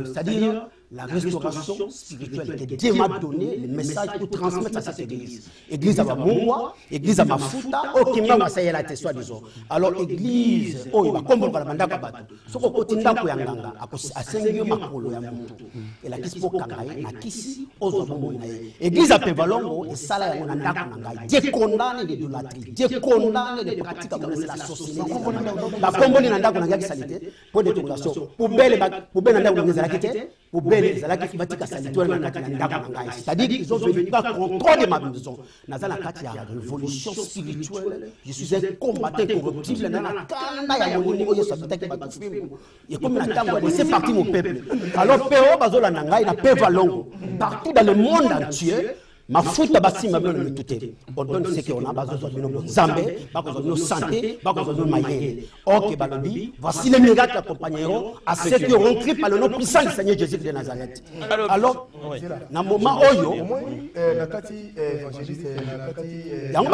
C'est-à-dire la restauration spirituelle que Dieu m'a donné, le message pour transmettre à cette église. Église à Mongwa, église à Mafuta, au Kimba, ça y est la testoire disons. Alors, église, oh, il va combattre la banda kabatu. Ce qu'on continue à Yanganga, à Sengyo Makolo Yamutu. Et la Kispo Kangaï, la Kisi, Ozobomonaï. Église à Pévalongo, et ça là, on a Nakangaï. Dieu condamne l'idolâtrie, Dieu condamne les pratiques à la société. La Comboni Nandakonanga qui salité, pour détournation, pour belle Nandakonanga pour belle c'est-à-dire qu'ils ont venu par contrôle de ma maison. Dans la révolution spirituelle, je suis un combattant corruptible. Et comme la table a laissé partir mon peuple. Alors, Péo Bazola Nangai, il a Pévalongo. Partout dans le monde entier, ma foute à bâtir ma bonne tout. On donne ce qu'on a, besoin de Zambé, besoin de santé, besoin de maïe. Ok, Balobi, voici les miracles qui accompagneront à ceux qui auront cru par le nom puissant du Seigneur Jésus de Nazareth. Alors, dans le moment où il y a une pratique, il y a une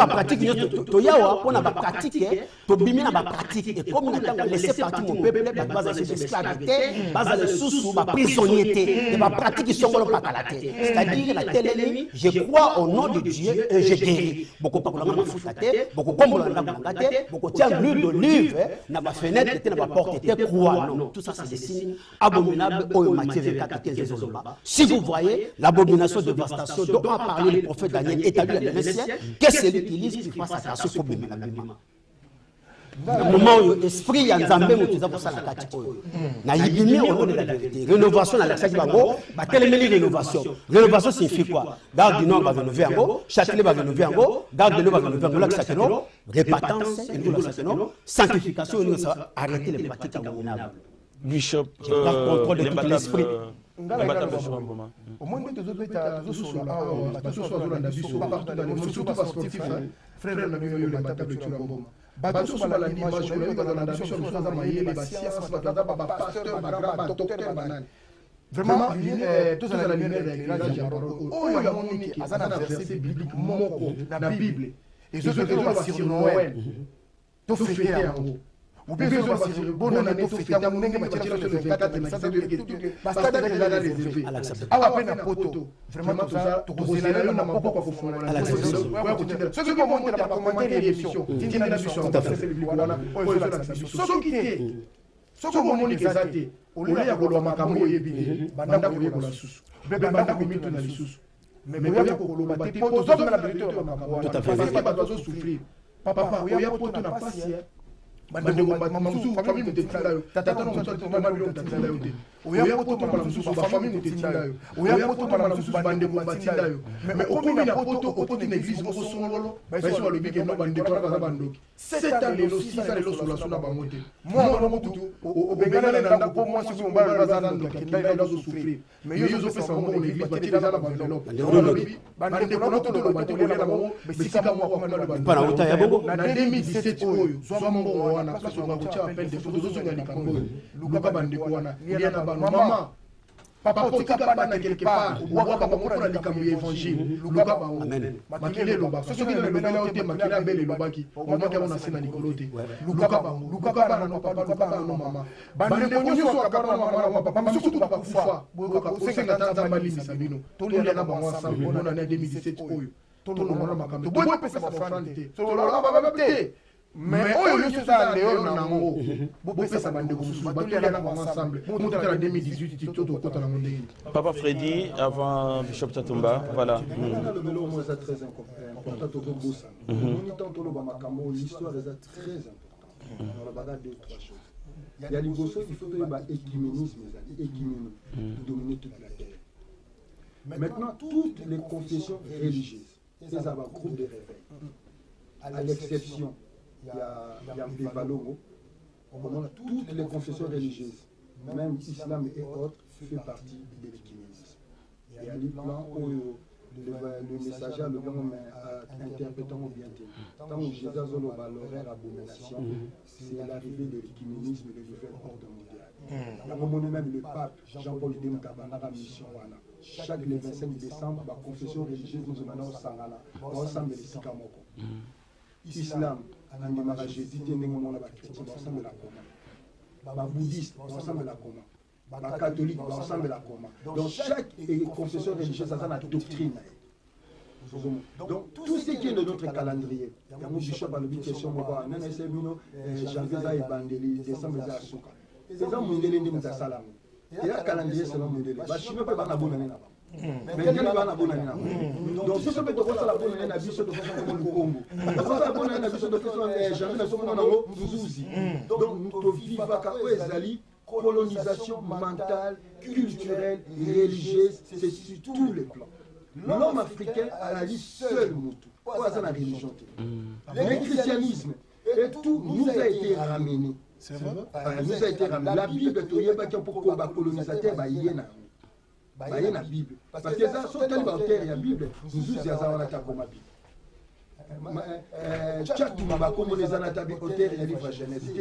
pratique, et comme on a laissé partir mon peuple, il y a des esclavités, il y a des sous-sous, des prisonniers, des pratiques qui sont pas à la tête. C'est-à-dire la télé, je crois au nom de Dieu et je guéris. Beaucoup de gens beaucoup de beaucoup de l'huile d'olive, n'a pas fenêtre, n'a pas porte, était croix. Non, tout ça c'est des signes abominables. Si vous voyez l'abomination de dévastation dont a parlé le prophète Daniel établi dans le ciel, qu'est-ce qu'il utilise pour faire attention au problème? Le moment où l'esprit est en train de pour ça la carte. Na yibimi au nom de la vérité. Rénovation dans l'accès bango, ba télémélie rénovation. Rénovation signifie quoi? Garde du Nord va rénover en haut, Châtelet va rénover en haut, Garde de l'eau va rénover en haut, lac Châtelet, répatance, sanctification, on va arrêter les pratiques abominables. Bishop, contrôle de tout l'esprit. Au moins, tu surtout pas sportif, frère, on a mis le matable sur la bombe. Bateau sur la l'image, je vais dans la nation, je vais mailler les sciences, pasteur, grand docteur, banane. Vraiment, tout ça la lumière de l'éclairage de la parole. Oh, il y a mon qui a un verset biblique, la Bible. Et je vais sur Noël. Tout fait en haut. ou bien bonne année tout fait mon ndenge matira sur le 24 na ça veut dire que basta déjà la réservé awa peine poto vraiment tout ça to kozela na maboko ko fongola à l'acceptation ouais continuer ce que comment monter la commentaire émission tina na biso tout à fait le wana o zo la biso so kité so ko moni kezate ole ya kolwa makambo yebi banda ko yekola susu bebe banda ko mitu na lisusu mais oya ko koloba te poto zo na vérité o makambo parce que ba zo souffrir papa oya poto na pasi bandeko mamusu famille mutetinda yo tata no mutatu mama bilo mutetinda yo te oya poto mama mususu ba famille mutetinda yo oya poto mama mususu bandeko batinda yo mais okomi na poto na église moko songolo baso alobi ke no bandeko na bandoki 7 ans lelo 6 ans lelo sula sula bango te moi no mutu obengana na ndako po moi soki mbala bazana ndo kinda ndo souffrir mais yo zo pesa ngo na église batira na enveloppe alobi bandeko na to lo batiko na bango besika mo ko na para uta ya bongo na 2017 oyo zo mbongo na place on va appel des photos de Sonia Likambo Luka Bandekwana Liana Bano maman papa tika pana quelque part waka bakona likambo évangile Luka Bano makile loba so soki na lobela ote makila bele lobaki o maka ona sena nikolote Luka Bano no papa Luka Bano mama bande konyo so akana mama papa surtout papa kufa boka osenga tata malimi sabino to liana bango ensemble on en 2017 oyo to lo mona makambo to boy pesa frante to lo baba te mais oyo nyonso eza leo nango bopesa bandeko mosusu batolia na bango ensemble motala 2018 to tokota nango ndenge Papa Freddy avant Bishop Chatumba voilà le vélo moi c'est très important to bossa on tant to lo ba makambo l'histoire est très importante on va regarder deux trois choses il y a liboso il faut to ba écuménisme pour dominer toute la terre maintenant toutes les confessions religieuses c'est un groupe de réveil à l'exception il y a Mbévalongo, toutes les confessions religieuses, même l'islam et autres, fait partie de l'écuménisme. Il y a les plans où le messager, le bon interprétant bien dit. Tant que Jésus a l'horaire abomination, c'est l'arrivée de l'écuménisme et le nouvel ordre mondial. Il y a même le pape Jean-Paul II Kabana mission. Chaque le 25 décembre, la confession religieuse nous demande au Sangana, ensemble les Sikamoko. Islam, on Jésus, ensemble la coma. Les bouddhistes, ensemble la coma. Les catholiques, ensemble la coma. Donc chaque confession religieuse a sa doctrine. Donc tout ce qui est de notre calendrier, il y a un bishop à l'objet question, janvier et bandeli, décembre et asuka. Les gens m'ont donné des salam. Et là, calendrier, c'est l'homme de l'État. Je ne peux pas abonner là-bas. Donc si je peux te faire la bonne année, je te fais le Congo. La bonne année, je te fais jamais la seconde année. Donc nous vivons à colonisation mentale, culturelle, religieuse, c'est sur tous les plans. L'homme africain a la liste seule Moutou. Quoi ça la religion? Le christianisme et tout nous a été ramené. C'est vrai? Nous a été ramené. La Bible, tu y a pour les colonisateurs, il y a la Bible. Parce que ça, sur quelle terre il y a la Bible, nous avons la Bible. Tchatou, comme les anatabi au terre, il y a livre Genèse.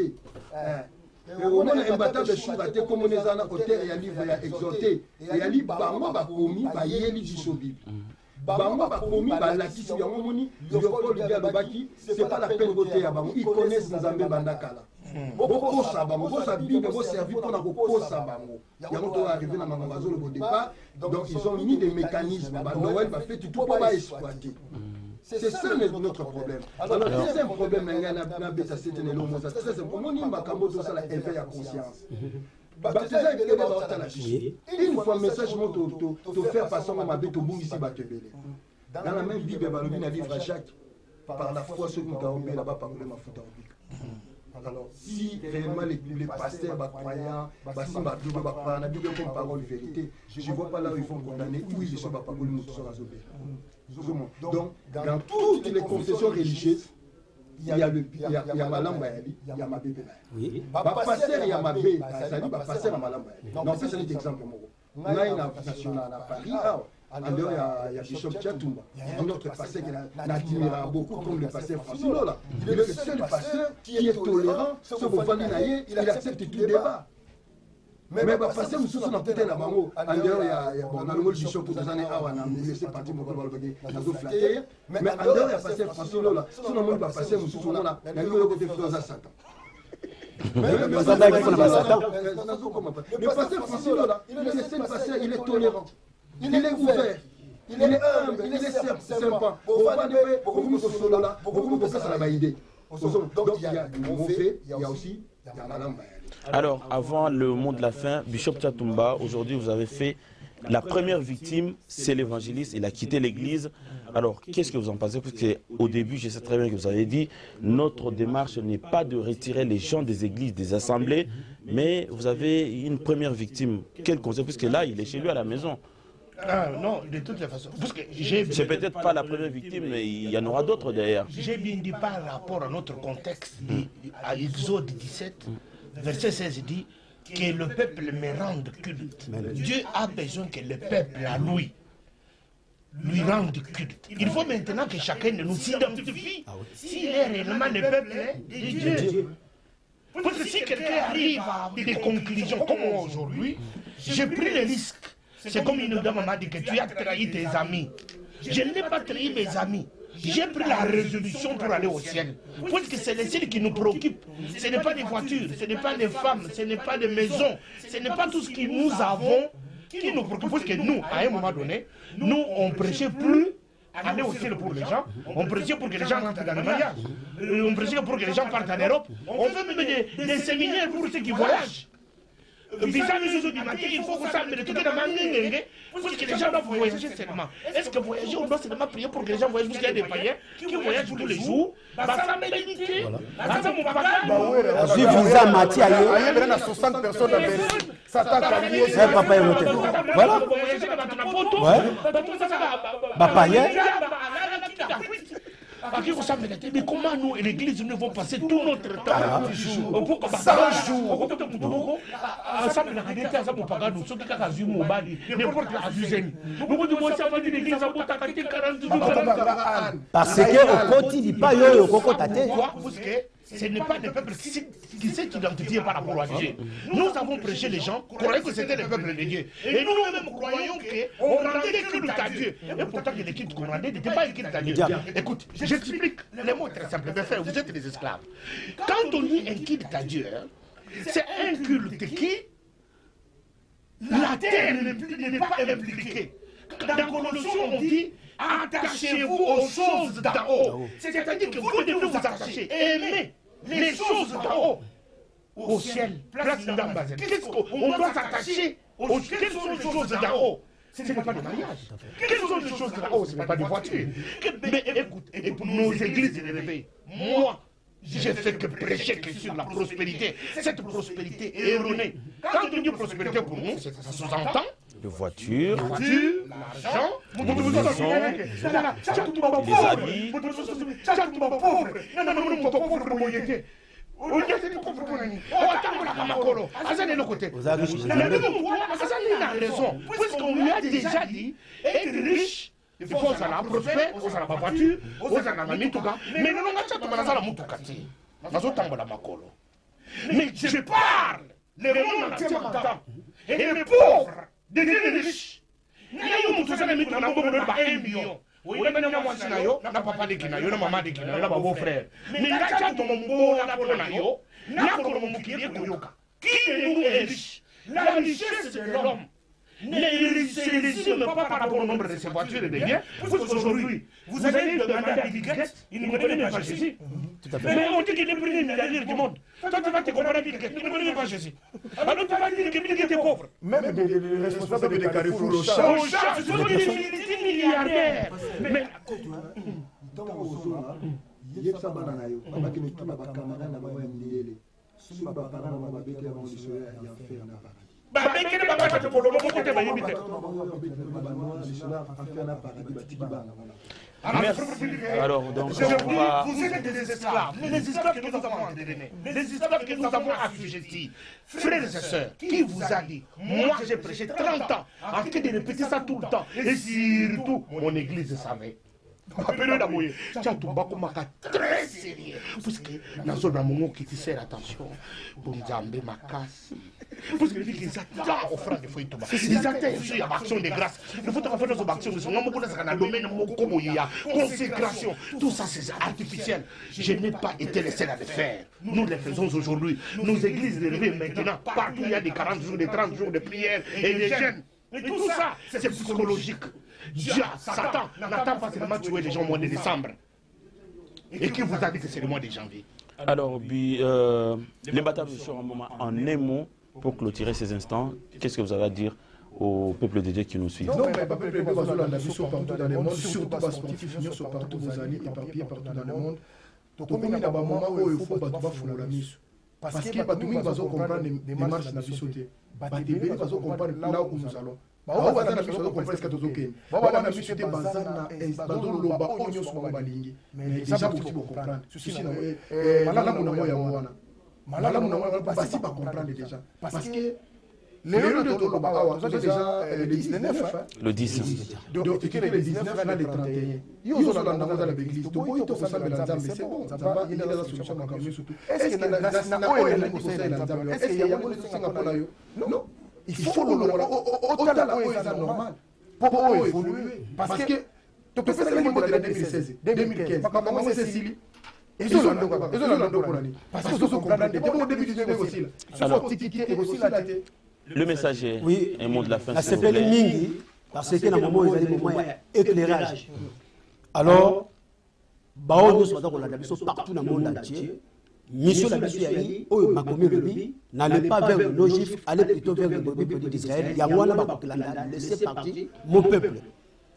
On a un bâtard de chou, comme les anatabi au terre, il y a livre exhorté. Il y a livre Bama Bakomi, Bayeli du Bible. Bama Bakomi, Balatisi, Yamoni, Léopold Galobaki, c'est pas la peine de voter à Bama. Ils connaissent Nzambe Bandakala. Beaucoup ça, beaucoup ça, Bible, beaucoup servi pour beaucoup ça, Bama. Il y a longtemps arrivé dans Mamazolo au départ, donc ils ont mis des mécanismes. Noël va faire tout pour pas exploiter. C'est ça notre problème. Alors, deuxième problème, c'est la conscience. Une fois, message, je faire passer ma bête au bout ici, dans la même Bible, il y a un livre à Jacques, par la foi, ceux qui ont oublié là-bas, par le mafuta. Alors, si réellement les pasteurs, les croyants, la Bible comme parole vérité, je ne vois pas là où ils vont condamner, où ils sont pas parole, nous sommes à donc, dans toutes les confessions religieuses, il y a Malambayali, il y a Mabébé. Oui. Pasteur, il y a Mabé, pasteur, Malambayali. Non, c'est un exemple. On a une nationale à Paris, en dehors, il y a Bishop Chatumba. Il y a un autre pasteur qui n'admirera beaucoup comme le pasteur Francis Lola. Il est le seul pasteur qui est tolérant, sauf au Faninaye, il accepte tout débat. Mais le pasteur, nous sommes en peut-être là-bas. En dehors, il y a le Bishop pour des années, on a laissé partir mon papa, on a flatté. Mais en dehors, il y a pasteur Francis Lola. Si on a le pasteur, nous sommes là, il y a le côté Fleuza Satan. Mais pasteur Francis, il est tolérant, il est ouvert, il est humble, il est sympa. Donc il y a du mauvais, il y a aussi la malade. Alors, avant le mot de la fin, Bishop Tcha Toumba, aujourd'hui vous avez fait la première victime, c'est l'évangéliste, il a quitté l'église. Alors, qu'est-ce que vous en pensez? Parce qu'au début, je sais très bien que vous avez dit, notre démarche n'est pas de retirer les gens des églises, des assemblées, mais vous avez une première victime. Quel conseil? Parce que là, il est chez lui à la maison. Ah, non, de toutes les façons. C'est peut-être pas la première victime, mais il y en aura d'autres derrière. J'ai bien dit par rapport à notre contexte, à Exode 17, verset 16 dit que le peuple me rende culte. Dieu a besoin que le peuple à lui rende culte. Il faut maintenant que chacun de nous s'identifie s'il est réellement le peuple de Dieu. Parce que si quelqu'un arrive à des conclusions comme moi aujourd'hui, j'ai pris le risque. C'est comme une dame m'a dit que tu as trahi tes amis. Je n'ai pas trahi mes amis. J'ai pris la résolution pour aller au ciel. Parce que c'est le ciel qui nous préoccupe. Ce n'est pas des voitures, ce n'est pas des femmes, ce n'est pas des maisons, ce n'est pas tout ce que nous avons qui nous préoccupe. Parce que nous, à un moment donné, nous, on ne prêchait plus aller au ciel pour les gens. On prêchait pour que les gens rentrent dans le mariage. On prêchait pour que les gens partent en Europe. On fait même des séminaires pour ceux qui voyagent. Il faut que ça me retrouve dans ma langue pour que les gens doivent voyager seulement. Est-ce que voyager, on doit seulement prier pour que les gens voyagent? Parce qu'il y a des païens qui voyagent tous les jours. Ça m'a limité. Ça m'a pas. Si vous avez matière, il y a 60 personnes à Berlin. Ça t'a calmé. C'est papa et l'autre. Voilà. Mais comment nous et l'église nous vont passer tout notre temps 100 jours ensemble na kadete asa mopaga nous soki kaka azwi mobali n'importe azwi zemi mokuti mwasi avandi l'église abotaka te 40 jours parce que okoti lipa yoyo okokota te. Parce que ce n'est pas des peuples qui s'est identifié par rapport à Dieu. Nous avons prêché les gens, croyaient que c'était le peuple de Dieu. Et nous-mêmes croyons qu'on rendait culte à Dieu. Et pourtant que les cultes qu'on rendait n'étaient pas un culte à Dieu. Écoute, j'explique les mots très simples. Mes frères, vous êtes des esclaves. Quand on dit un culte à Dieu, c'est un culte qui, la terre n'est pas impliquée. Dans Colossiens, on dit attachez-vous aux choses d'en haut. C'est-à-dire que vous devez vous attacher, aimer les choses d'en haut. Au ciel, place d'en bas. Qu'est-ce qu'on doit s'attacher? Quelles sont les choses d'en haut? Ce n'est pas le mariage. Quelles sont les choses d'en haut? Ce n'est pas des voitures. Mais écoute, et pour nos églises de réveil, moi, j'ai fait que prêcher que sur la prospérité. Cette prospérité est erronée. Quand on dit prospérité pour nous, ça sous-entend de voitures, l'argent, puisqu'on lui a déjà dit être riche. Il faut que ça la prospère, que ça la voiture, que ça la mituka. Mais non, mais je parle, le monde entier m'entend. Et les pauvres deviennent riches. Nous sommes tous les 1 million. Oui, mais nous avons papa de Kina, nous maman de Kina, nous avons beau-frère. Mais nous avons qui de nous est riche? La richesse de l'homme ne résume pas par rapport au nombre de ses voitures et de biens. Parce qu'aujourd'hui, vous allez demander à Bill Gates, il ne me connaît même pas Jésus. Mais on dit qu'il est le premier milliardaire du monde. Toi, tu vas te comparer à Bill Gates, il ne me connaît même pas Jésus. Alors tu vas dire que Bill Gates est pauvre. Même les responsables de Carrefour au chat. Au chat, ce sont des milliardaires. Mais alors, donc, vous êtes des esclaves, les esclaves que nous avons entraînés, les esclaves que nous avons assujettis. Frères et sœurs, qui vous a dit? Moi, j'ai prêché 30 ans, en train de répéter ça tout le temps. Et surtout, mon église savait. période amoye Tchatumba komaka très sérieux parce que nazo na mongo qui fait attention pour Nzambe makasi parce que les attentes offrant des fois tout les attentes sur l'action de grâce il faut faire nos actions nous sommes beaucoup dans le domaine comme il y a consécration tout ça c'est artificiel. Je n'ai pas été le seul à le faire, nous le faisons aujourd'hui. Nos églises les réveillent maintenant partout, il y a des 40 jours, des 30 jours de prière et des jeûnes. Et tout ça, c'est psychologique. Dieu, Satan, n'attend pas seulement tuer les gens au mois de décembre. Et qui vous a dit que c'est le mois de janvier? Alors, les batailles sur un moment en un mot pour clôturer ces instants, qu'est-ce que vous avez à dire au peuple de Dieu qui nous suit? Non, mais le peuple de Dieu va la mission partout dans le monde, surtout les sportifs, ils sont partout, vos alliés éparpillés partout dans le monde. Donc, comme il y a un moment où il faut battre la mission. Parce que tout le monde va comprendre les démarches de la mission. Batibeli va comprendre là où nous allons. Baho bazana mission comprendre ce que nous avons. Baho na mission te bazana bazolo loba onyo so balingi. Mais déjà pour comprendre. Ceci na malamu na moya wana. Malamu na moya basi pas comprendre déjà. Parce que les héros de Toloba, déjà le 19. Le 10. Donc, le 19, là, le 31. Ils sont dans l'église. Donc, ils sont ensemble dans Zambé. C'est bon. Il y a la solution à cambier surtout. Est-ce qu'il y a une conseil dans Zambé? Est-ce qu'il y a une Singapour là? Non. Il faut le voir. Autant là, c'est normal. Pour évoluer. Parce que, tu fais le niveau de 2016, 2015. Comment c'est Sili? Ils ont l'endroit pour l'année. Parce qu'ils sont comprendre. Au début du début aussi. Alors, aussi la tête. Le messager, oui, un mot de la fin. La CPL Mingi, parce que dans le moment où il y a des moments d'éclairage. Alors, nous sommes partout dans le monde entier. Mission de la mission n'allez pas vers le non-juif, allez plutôt vers le peuple d'Israël. Il y a un laissez partir mon peuple.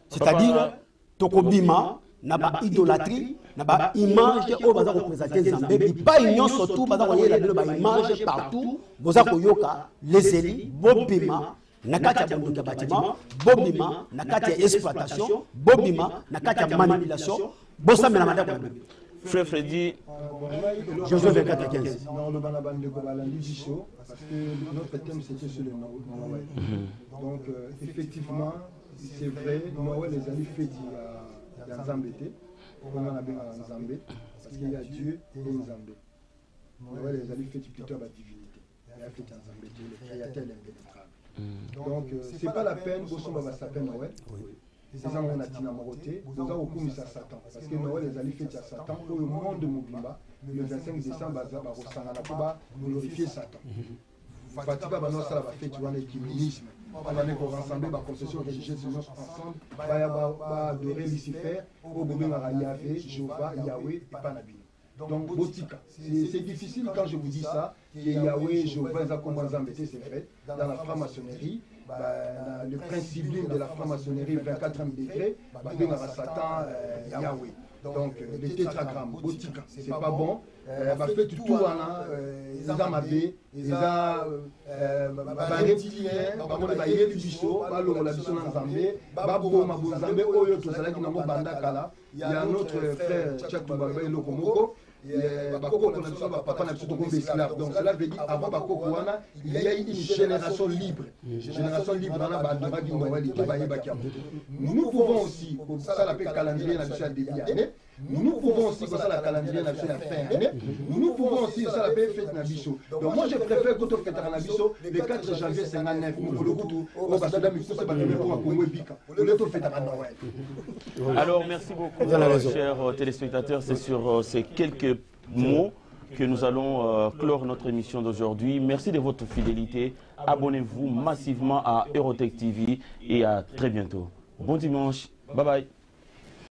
C'est-à-dire, Tokobima n'a pas idolâtrie, n'a pas image au bazar représenté Zambé, pas union surtout, bazar la image partout, bazar koyoka, les élites, Bobima, Nakatia Bondoka bâtiment, Bobima, Nakatia exploitation, Bobima, Nakatia manipulation, Bossa Melamada. Frère Freddy, Josué 24 15. Non, le banabane de Kobalandi du show, parce que notre thème c'était sur le Noël. Donc, effectivement, c'est vrai, Noël les amis fait dans Zambété, on en a bien en Zambé, parce qu'il y a Dieu et Zambé. Noël les amis fait plutôt la divinité. Il y a fait en Zambété, le créateur l'impénétrable. Donc, c'est pas la peine, Bosson va s'appeler Noël. C'est ça qu'on a dit dans Moroté, nous avons commis à Satan. Parce que Noël les amis fait à Satan, pour le monde de Mobimba, le 25 décembre, on va glorifier Satan. Fatiba va nous faire la fête, tu vois, l'écuménisme. On va rassembler la concession religieuse ensemble, on va adorer Lucifer, au Bobé Marayavé, Jéhovah, Yahweh et Panabino. Donc, Botika. C'est difficile quand je vous dis ça, que Yahweh, Jéhovah, c'est vrai, dans la franc-maçonnerie. Le principe de la franc-maçonnerie, 24e degré, Satan, Yahweh. Donc, le tétragramme, Botika, c'est pas bon. Fait tout, les amabés, les reptiliens, les bichos, il y a un autre frère, Tchatumba, Lokomoko. Donc cela veut dire avant il y a une génération libre. Génération libre nous pouvons aussi, comme ça l'appelle calendrier national début d'année, nous pouvons aussi, comme ça la calendrier national fin d'année, nous pouvons aussi, ça l'appelle fête Nabiso. Donc moi je préfère que tu fêtes Nabiso le 4 janvier 59, Alors merci beaucoup, chers téléspectateurs. C'est sur ces quelques mots que nous allons clore notre émission d'aujourd'hui. Merci de votre fidélité. Abonnez-vous massivement à Eurotech TV et à très bientôt. Bon dimanche. Bye bye.